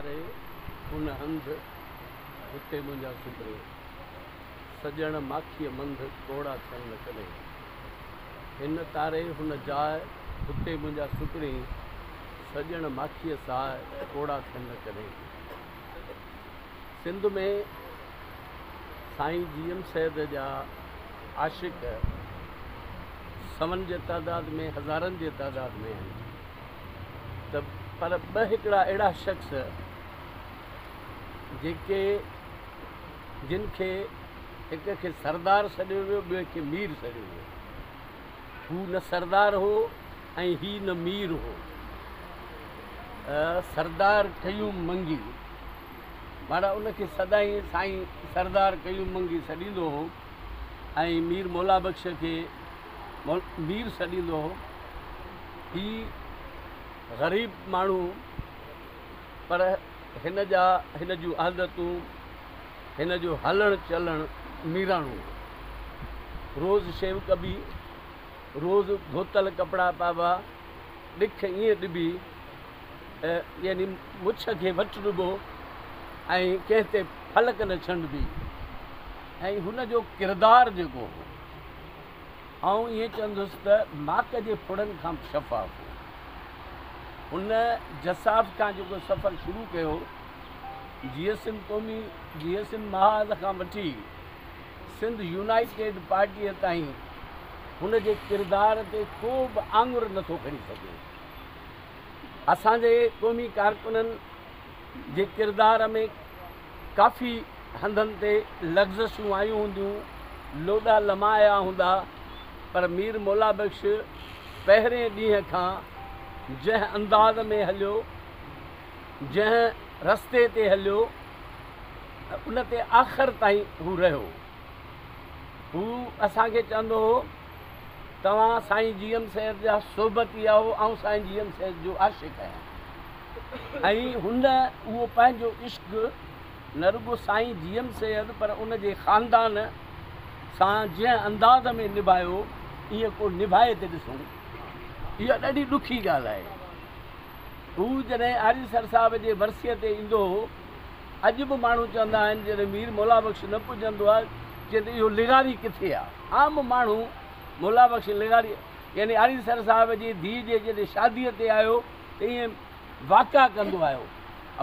तारे हुन हंध हुते मुंहिंजा सुपरे सजण माखीअ मंद कोड़ा थियनि न कॾहिं। हिन तारे हुन जाइ हुते मुंहिंजा सुपरे सजण माखीअ साह कोड़ा थियनि न कॾहिं। सिंध में साईं जीएम सैद जा आशिक़ सवनि जे तादाद में हज़ारनि जे तादाद में आहिनि। त पर ॿ हिकिड़ा अहिड़ा शख़्स जेके जिन खे हिक खे सरदार सॾियो वियो, ॿिए खे मीर सॾियो वियो। हू न सरदार हो ऐं ही न मीर हो। सरदार कयूं मंगी, माना उनखे सदाईं साईं सरदार कयूं मंगी सॾींदो हो ऐं मीर मौला बख्श खे मीर सॾींदो हो। ही ग़रीब माण्हू, पर हिन जूं आदतूं, हिन जो हलणु चलणु मीराणो। रोज़ शेव कबी, रोज़ धोतल कपिड़ा पावा, ॾिख ईअं ॾिबी, यानी मुछ खे वटि ॾिबो ऐं कंहिं ते फलक न छंडबी। ऐं हुन जो किरदारु जेको हो, आउं ईअं चवंदुसि त माक जे फुड़नि खां शफ़ाफ़ हो। हुन जसाफ़ खां जेको सफ़र शुरू कयो, जीएसएम महाद खां वठी सिंध यूनाइटेड पार्टीअ ताईं, हुन जे किरदार ते को बि आङुर नथो खणी सघे। असांजे क़ौमी कारकुननि जे किरदार में काफ़ी हंधनि ते लग़्ज़शूं आयूं हूंदियूं, लोॾा लमाया हूंदा, पर मीर मौला बख्श पहिरें ॾींहं खां जंहिं अंदाज़ में हलियो, जंहिं रस्ते ते हलियो, उन ते आख़िर ताईं हू रहियो। हू असांखे चवंदो हो, तव्हां साईं जीएम सैद जा सोबती आहियो, ऐं साईं जीएम सैद जो आशिक़ आहियां। ऐं हुन उहो पंहिंजो इश्क़ न रुॻो साईं जीएम सैद, पर उन जे ख़ानदान सां जंहिं अंदाज़ में निभायो, इहो को निभाए ते ॾिसूं, इहा ॾाढी ॾुखी ॻाल्हि आहे। हू जॾहिं आरीसर साहिब जे वरसीअ ते ईंदो हो, अॼु बि माण्हू चवंदा आहिनि जॾहिं मीर मौला बख्श न पुॼंदो आहे, चवंदो इहो लिगारी किथे आहे। आम माण्हू मौला बख्श लिगारी, यानी आरीसर साहिब जी धीउ जे जॾहिं शादीअ ते आयो त ईअं वाक़ा कंदो आयो,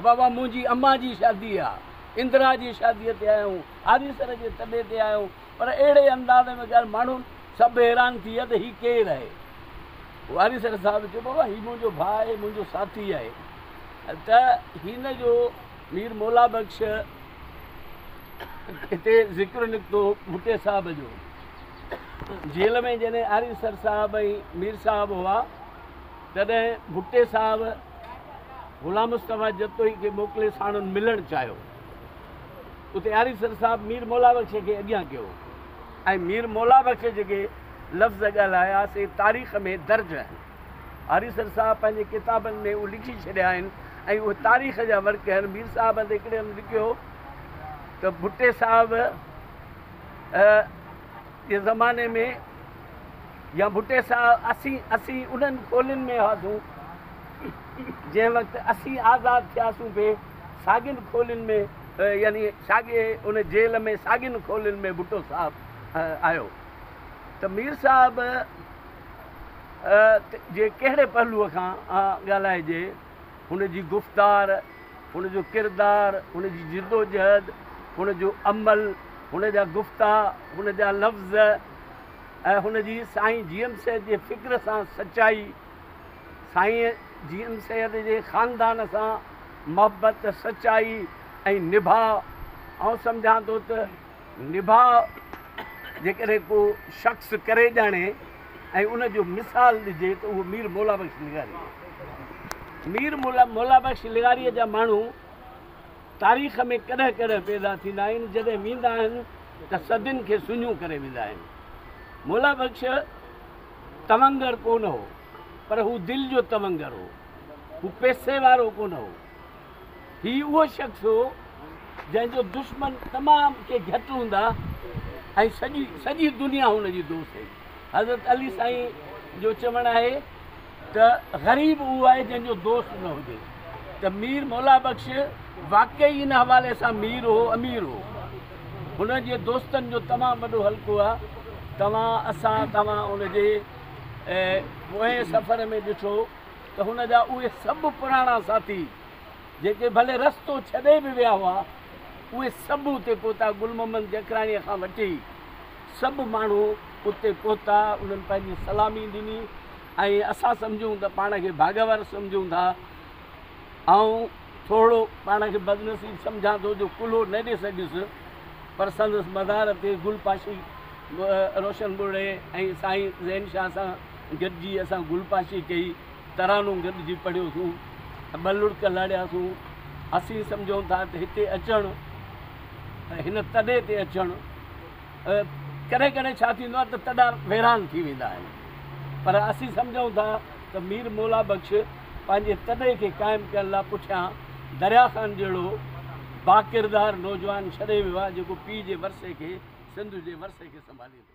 बाबा मुंहिंजी अम्मा जी शादी आहे, इंदिरा जी शादीअ ते आहियूं, आरीसर जे तबे ते आहियूं। पर अहिड़े अंदाज़ में ॻाल्हि, माण्हू सभु हैरान थी विया त हीउ केरु आहे। आरीसर साहिबु चयो, बाबा हीउ मुंहिंजो भाउ आहे, मुंहिंजो साथी आहे। त हिन जो मीर मौला बख्श हिते ज़िक्र निकितो भुटे साहिब जो। जेल में जॾहिं आरीसर साहिब ऐं मीर साहिबु हुआ, तॾहिं भुटे साहिबु ग़ुलाम मुस्तफ़ा जतोई खे मोकिले साणुनि मिलणु चाहियो। उते आरीसर साहिबु मीर मौला बख्श खे अॻियां कयो, ऐं मीर मौला बख्श जेके लफ़्ज़ ॻाल्हाया से तारीख़ में दर्ज आहिनि। आरीसर साहिबु पंहिंजे किताबनि में उहे लिखी छॾिया आहिनि, ऐं उहे तारीख़ जा वर्क आहिनि। मीर साहिब ते हिकिड़े हंधि लिखियो त भुटे साहिब जे ज़माने में, या भुटे साहिबु असीं उन्हनि खोलियुनि में हुआसीं जंहिं वक़्तु असीं आज़ादु थियासीं पिए, साॻियुनि खोलियुनि में, यानी साॻे उन जेल में साॻियुनि खोलियुनि में भुटो साहिबु आयो। त मीर साहिब जे कहिड़े पहलूअ खां ॻाल्हाइजे, हुन जी गुफ़्तार, हुन जो किरदारु, हुन जी जिदोजहद, हुन जो अमल, हुन जा गुफ़्ता, हुन जा लफ़्ज़, ऐं हुन जी साईं जीएम सैद जे फ़िक्र सां सचाई, साईं जीएम सैद जे ख़ानदान सां मोहबत, सचाई ऐं निभाउ। ऐं सम्झां थो त निभाउ जेकॾहिं को शख़्स करे ॼाणे ऐं उन जो मिसाल ॾिजे त उहो मीर मौला बख्श लिगारी आहे। मीर मौला बख्श लिगारीअ जा माण्हू तारीख़ में कॾहिं कॾहिं पैदा थींदा आहिनि, जॾहिं वेंदा आहिनि त सदियुनि खे सुञूं करे वेंदा आहिनि। मौला बख्श तवंगर कोन हो, पर हू दिलि जो तवंगर हो, हू पैसे वारो कोन हो। हीउ उहो शख़्स हो जंहिंजो दुश्मन तमामु के घटि हूंदा ऐं सॼी दुनिया हुनजी दोस्त हुई। हज़रत अली साईं जो चवणु आहे त ग़रीब उहो आहे जंहिंजो दोस्त न हुजे। त मीर मौला बख्श वाकई इन हवाले सां मीर हो, अमीर हो। हुन जे दोस्तनि जो तमामु वॾो हल्को आहे। तव्हां उनजे पोएं सफ़र में ॾिठो त हुन जा उहे सभु पुराणा साथी जेके भले रस्तो छॾे बि विया हुआ, उहे सभु उते पहुता। गुल मोहम्मद जकराणीअ खां वठी सभु माण्हू उते पहुता, उन्हनि पंहिंजी सलामी ॾिनी। ऐं असां सम्झूं त पाण खे भागवर सम्झूं था, ऐं थोरो पाण खे बदनसीब सम्झां थो जो कुल्हो न ॾेई सघियुसि, पर संदसि मज़ार ते गुलपाशी रोशन बुड़े ऐं साईं ज़ैन शाह सां गॾिजी असां गुलपाशी कई, तरानो गॾिजी पढ़ियोसीं, ॿ लुड़क लाड़ियासीं। असीं सम्झूं था त हिते अचणु, हिन तॾे ते अचणु, कॾहिं कॾहिं छा थींदो आहे त तॾा वैरान थी वेंदा आहिनि, पर असीं सम्झूं था त मीर मौला बख्श पंहिंजे तॾे खे क़ाइमु करण लाइ पुठियां दरिया ख़ान जहिड़ो बाकिरदार नौजवान छॾे वियो आहे, जेको पीउ जे वरसे खे, सिंध जे वरसे खे संभाले थो।